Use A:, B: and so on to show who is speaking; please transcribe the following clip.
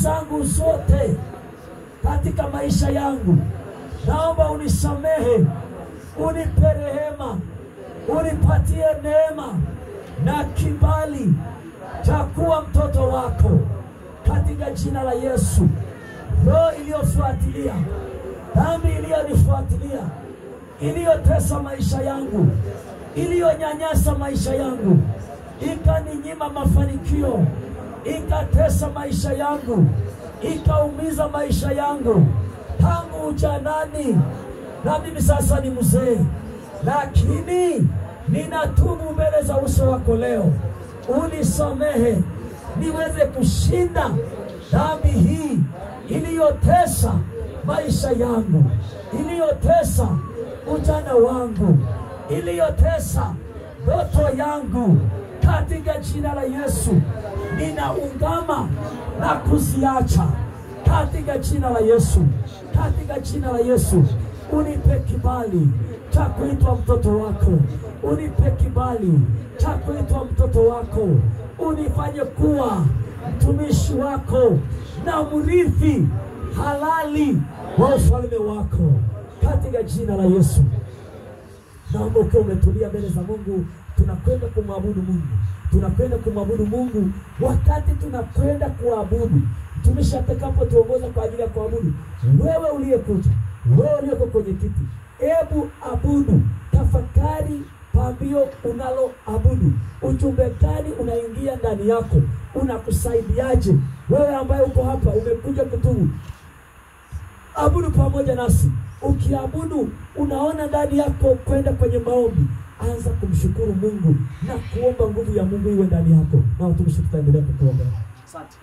A: zangu zote katika maisha yangu. Naomba unisamehe, unipe rehema, unipatie neema na kibali cha kuwa mtoto wako katika jina la Yesu. Roho iliyofuatilia, dhambi iliyonifuatilia, iliyotesa maisha yangu, iliyonyanyasa maisha yangu, ikaninyima mafanikio, ikatesa maisha yangu, ikaumiza maisha yangu tangu ujanani, na mimi sasa ni mzee, lakini ninatubu mbele za uso wako leo. Unisamehe niweze kushinda dhambi hii iliyotesa maisha yangu, iliyotesa ujana wangu, iliyotesa ndoto yangu. Katika jina la Yesu ninaungama na kuziacha katika jina la Yesu. Katika jina la Yesu unipe kibali cha kuitwa mtoto wako, unipe kibali cha kuitwa mtoto wako, unifanye kuwa mtumishi wako na mrithi halali wa ufalme wako katika jina la Yesu. Naomba ukiwa umetulia mbele za Mungu, tunakwenda kumwabudu Mungu. Tunakwenda kumwabudu Mungu. Wakati tunakwenda kuabudu, mtumishi atakapotuongoza kwa ajili ya kuabudu, wewe uliyekuja, wewe uliyeko kwenye kiti, hebu abudu. Tafakari pambio unalo abudu. Ujumbe gani unaingia ndani yako? Unakusaidiaje? Wewe ambaye uko hapa umekuja kutubu, abudu pamoja nasi. Ukiabudu unaona ndani yako kwenda kwenye maombi, anza kumshukuru Mungu na kuomba nguvu ya Mungu iwe ndani yako, na utumishi tutaendelea kukuombea. Asante.